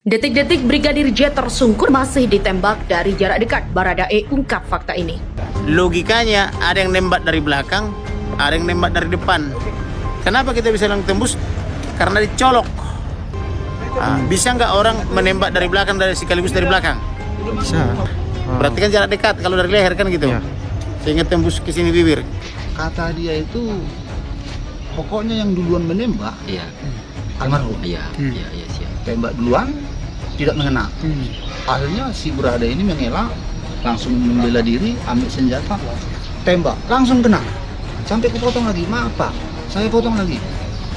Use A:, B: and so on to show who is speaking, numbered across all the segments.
A: Detik-detik Brigadir J tersungkur masih ditembak dari jarak dekat. Baradae ungkap fakta ini.
B: Logikanya ada yang nembak dari belakang, ada yang nembak dari depan. Kenapa kita bisa bilang tembus? Karena dicolok. Bisa nggak orang menembak dari belakang sekaligus dari belakang?
C: Bisa.
B: Berarti kan jarak dekat kalau dari leher kan gitu.
C: Iya.
B: Sehingga tembus ke sini bibir.
D: Kata dia itu pokoknya yang duluan menembak
E: Iya,
D: almarhum.
E: iya, iya, siap.
D: Tembak duluan tidak mengenal. Akhirnya si berada ini mengelak, langsung membela diri, ambil senjata, tembak, langsung kena. Sampai kupotong lagi, maaf Pak, saya potong lagi.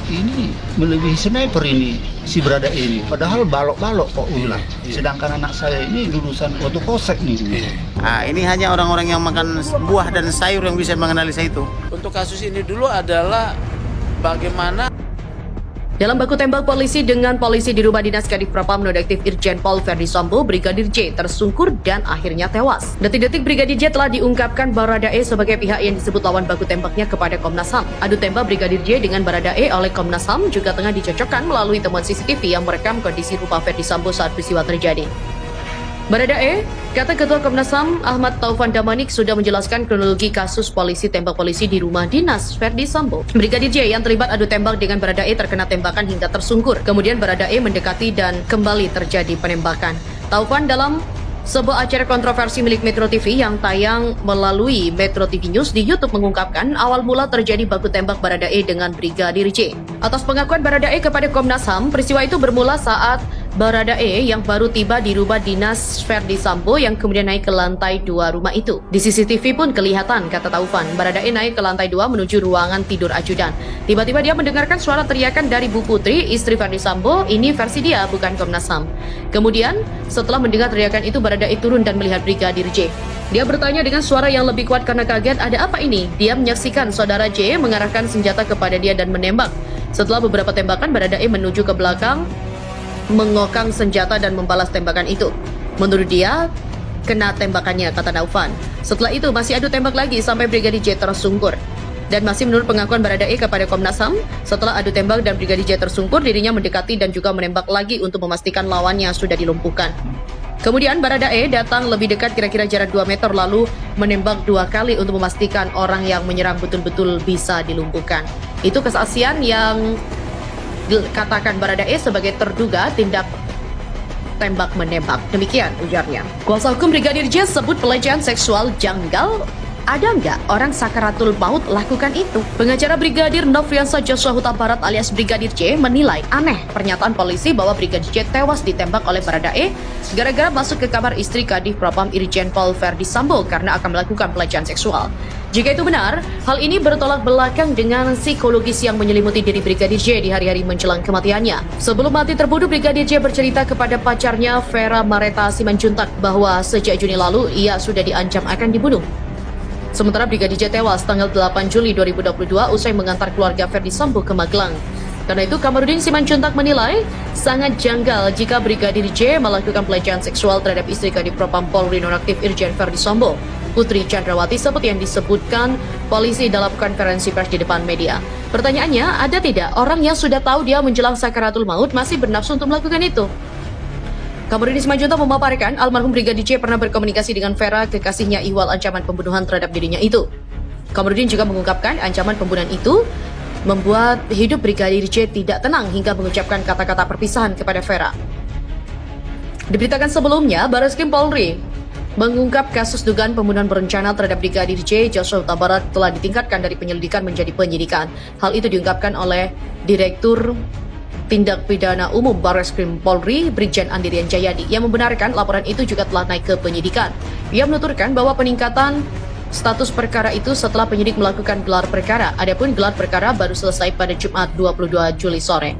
D: Ini melebihi sniper ini si berada ini. Padahal balok-balok kok ulang. Sedangkan anak saya ini lulusan waktu kosek nih.
B: Ini hanya orang-orang yang makan buah dan sayur yang bisa menganalisa itu.
F: Untuk kasus ini dulu adalah bagaimana
A: Dalam baku tembak polisi dengan polisi di rumah dinas Kadif Propam Nonaktif Irjen Pol Verdi Sambo, Brigadir J tersungkur dan akhirnya tewas. Detik-detik Brigadir J telah diungkapkan Baradae sebagai pihak yang disebut lawan baku tembaknya kepada Komnas HAM. Adu tembak Brigadir J dengan Baradae oleh Komnas HAM juga tengah dicocokkan melalui temuan CCTV yang merekam kondisi rumah Verdi Sambo saat peristiwa terjadi. Baradae, kata Ketua Komnas HAM Ahmad Taufan Damanik sudah menjelaskan kronologi kasus polisi tembak polisi di rumah dinas Verdi Sambo. Brigadir J yang terlibat adu tembak dengan Baradae terkena tembakan hingga tersungkur. Kemudian Baradae mendekati dan kembali terjadi penembakan. Taufan dalam sebuah acara kontroversi milik Metro TV yang tayang melalui Metro TV News di YouTube mengungkapkan awal mula terjadi baku tembak Baradae dengan Brigadir J. Atas pengakuan Baradae kepada Komnas HAM, peristiwa itu bermula saat Baradae yang baru tiba di rumah dinas Verdi Sambo yang kemudian naik ke lantai 2 rumah itu. Di CCTV pun kelihatan, kata Taufan, Baradae naik ke lantai 2 menuju ruangan tidur ajudan. Tiba-tiba dia mendengarkan suara teriakan dari Bu Putri, istri Verdi Sambo. Ini versi dia, bukan Komnas HAM. Kemudian, setelah mendengar teriakan itu, Baradae turun dan melihat Brigadir J. Dia bertanya dengan suara yang lebih kuat karena kaget, ada apa ini? Dia menyaksikan saudara J mengarahkan senjata kepada dia dan menembak. Setelah beberapa tembakan, Baradae menuju ke belakang, mengokang senjata dan membalas tembakan itu. Menurut dia, kena tembakannya, kata Taufan. Setelah itu masih adu tembak lagi sampai Brigadir J tersungkur. Dan masih menurut pengakuan Baradae kepada Komnas HAM, setelah adu tembak dan Brigadir J tersungkur, dirinya mendekati dan juga menembak lagi untuk memastikan lawannya sudah dilumpuhkan. Kemudian Baradae datang lebih dekat kira-kira jarak 2 meter lalu menembak 2 kali untuk memastikan orang yang menyerang betul-betul bisa dilumpuhkan. Itu kesaksian yang dikatakan Baradae sebagai terduga tindak tembak menembak. Demikian ujarnya. Kuasa hukum Brigadir J sebut pelecehan seksual janggal. Ada nggak orang sakaratul maut lakukan itu? Pengacara Brigadir Nofriansah Joshua Huta Barat alias Brigadir J menilai aneh pernyataan polisi bahwa Brigadir J tewas ditembak oleh Baradae gara-gara masuk ke kamar istri Kadif Propam Irjen Pol Verdi Sambo karena akan melakukan pelecehan seksual. Jika itu benar, hal ini bertolak belakang dengan psikologis yang menyelimuti diri Brigadir J di hari-hari menjelang kematiannya. Sebelum mati terbunuh, Brigadir J bercerita kepada pacarnya Vera Mareta Simanjuntak bahwa sejak Juni lalu ia sudah diancam akan dibunuh. Sementara Brigadir J tewas tanggal 8 Juli 2022 usai mengantar keluarga Verdi Sambo ke Magelang. Karena itu, Kamarudin Simanjuntak menilai sangat janggal jika Brigadir J melakukan pelecehan seksual terhadap istri Kadif Propam Polri Nonaktif Irjen Verdi Sambo, Putri Chandrawati, seperti yang disebutkan polisi dalam konferensi pers di depan media. Pertanyaannya, ada tidak orang yang sudah tahu dia menjelang sakaratul maut masih bernafsu untuk melakukan itu? Kamarudin Simanjuntak memaparkan almarhum Brigadir J pernah berkomunikasi dengan Vera, kekasihnya, ihwal ancaman pembunuhan terhadap dirinya itu. Kamarudin juga mengungkapkan ancaman pembunuhan itu membuat hidup Brigadir J tidak tenang hingga mengucapkan kata-kata perpisahan kepada Vera. Diberitakan sebelumnya, Barreskrim Polri mengungkap kasus dugaan pembunuhan berencana terhadap Brigadir J. Joshua Huta Barat telah ditingkatkan dari penyelidikan menjadi penyidikan. Hal itu diungkapkan oleh Direktur Tindak Pidana Umum Barreskrim Polri, Brigjen Andirian Jayadi, yang membenarkan laporan itu juga telah naik ke penyidikan. Ia menuturkan bahwa peningkatan status perkara itu setelah penyidik melakukan gelar perkara. Adapun gelar perkara baru selesai pada Jumat 22 Juli sore.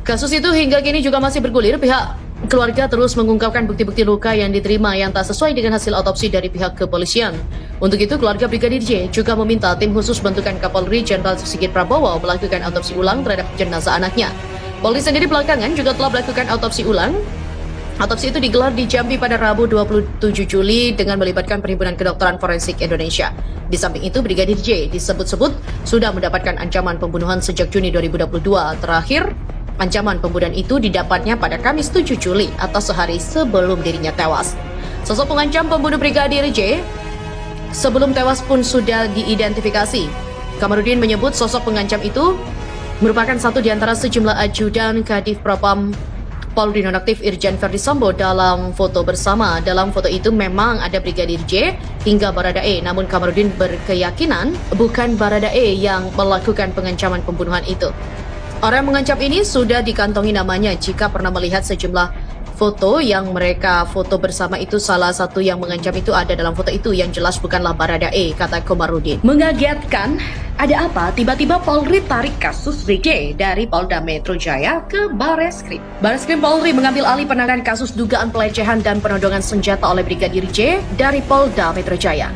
A: Kasus itu hingga kini juga masih bergulir. Pihak keluarga terus mengungkapkan bukti-bukti luka yang diterima yang tak sesuai dengan hasil otopsi dari pihak kepolisian. Untuk itu, keluarga Brigadir J juga meminta tim khusus bentukan Kapolri Jenderal Sigit Prabowo melakukan otopsi ulang terhadap jenazah anaknya. Polri sendiri belakangan juga telah melakukan otopsi ulang. Otopsi itu digelar di Jambi pada Rabu 27 Juli dengan melibatkan Perhimpunan Kedokteran Forensik Indonesia. Di samping itu, Brigadir J disebut-sebut sudah mendapatkan ancaman pembunuhan sejak Juni 2022. Terakhir, Ancaman pembunuhan itu didapatnya pada Kamis 7 Juli atau sehari sebelum dirinya tewas. Sosok pengancam pembunuh Brigadir J sebelum tewas pun sudah diidentifikasi. Kamarudin menyebut sosok pengancam itu merupakan satu di antara sejumlah ajudan Kadif Propam Polri nonaktif Irjen Verdi Sambo dalam foto bersama. Dalam foto itu memang ada Brigadir J hingga Baradae, namun Kamarudin berkeyakinan bukan Baradae yang melakukan pengancaman pembunuhan itu. Orang yang mengancam ini sudah dikantongi namanya jika pernah melihat sejumlah foto yang mereka foto bersama itu. Salah satu yang mengancam itu ada dalam foto itu yang jelas bukanlah Baradae, kata Komarudin. Mengagetkan, ada apa? Tiba-tiba Polri tarik kasus BJ dari Polda Metro Jaya ke Bareskrim. Bareskrim Polri mengambil alih penanganan kasus dugaan pelecehan dan penodongan senjata oleh Brigadir J dari Polda Metro Jaya.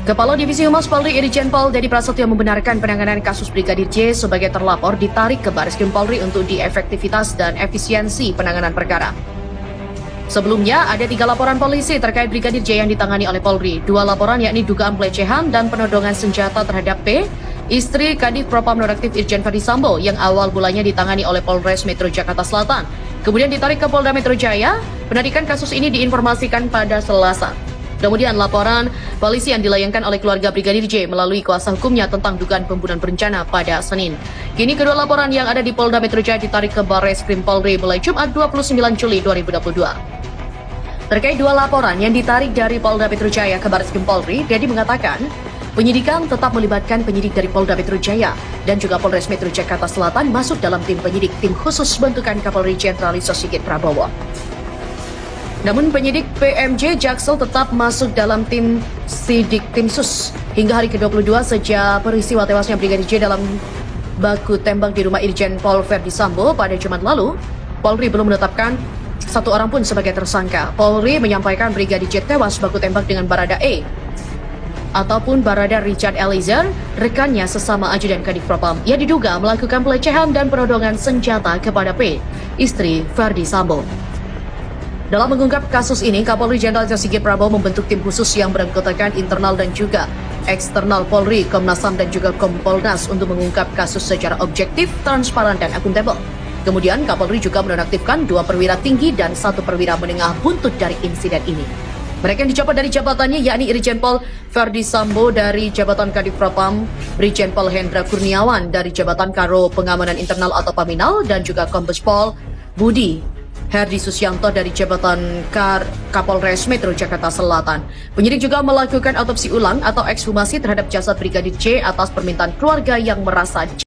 A: Kepala Divisi Humas Polri Irjen Pol Dedi Prasetyo membenarkan penanganan kasus Brigadir J sebagai terlapor ditarik ke Bareskrim Polri untuk diefektivitas dan efisiensi penanganan perkara. Sebelumnya, ada 3 laporan polisi terkait Brigadir J yang ditangani oleh Polri. 2 laporan yakni dugaan pelecehan dan penodongan senjata terhadap P, istri Kadif Propam Nonaktif Irjen Verdi Sambo yang awal mulanya ditangani oleh Polres Metro Jakarta Selatan. Kemudian ditarik ke Polda Metro Jaya. Penarikan kasus ini diinformasikan pada Selasa. Kemudian laporan polisi yang dilayangkan oleh keluarga Brigadir J melalui kuasa hukumnya tentang dugaan pembunuhan berencana pada Senin. Kini kedua laporan yang ada di Polda Metro Jaya ditarik ke Bareskrim Polri mulai Jumat 29 Juli 2022. Terkait 2 laporan yang ditarik dari Polda Metro Jaya ke Bareskrim Polri, Dedi mengatakan penyidikan tetap melibatkan penyidik dari Polda Metro Jaya dan juga Polres Metro Jakarta Selatan masuk dalam tim penyidik tim khusus bentukan Kapolri Jenderal Listio Sigit Prabowo. Namun penyidik PMJ Jaksel tetap masuk dalam tim sidik tim sus hingga hari ke-22 sejak peristiwa tewasnya Brigadir J dalam baku tembak di rumah Irjen Pol Verdi Sambo pada Jumat lalu. Polri belum menetapkan 1 orang pun sebagai tersangka. Polri menyampaikan Brigadir J tewas baku tembak dengan Baradae ataupun Barada Richard Eliezer, rekannya sesama ajudan Kadif Propam, yang diduga melakukan pelecehan dan penodongan senjata kepada P, istri Verdi Sambo. Dalam mengungkap kasus ini, Kapolri Jenderal Listio Sigit Prabowo membentuk tim khusus yang beranggotakan internal dan juga eksternal Polri, Komnas HAM dan juga Kompolnas untuk mengungkap kasus secara objektif, transparan dan akuntabel. Kemudian Kapolri juga menonaktifkan 2 perwira tinggi dan 1 perwira menengah buntut dari insiden ini. Mereka yang dicopot dari jabatannya yakni Irjen Pol Verdi Sambo dari jabatan Kadif Propam, Brigjen Pol Hendra Kurniawan dari jabatan Karo Pengamanan Internal atau Paminal, dan juga Kombes Pol Budi Herdi Susianto dari jabatan Kapolres Metro Jakarta Selatan. Penyidik juga melakukan autopsi ulang atau ekshumasi terhadap jasad Brigadir J atas permintaan keluarga yang merasa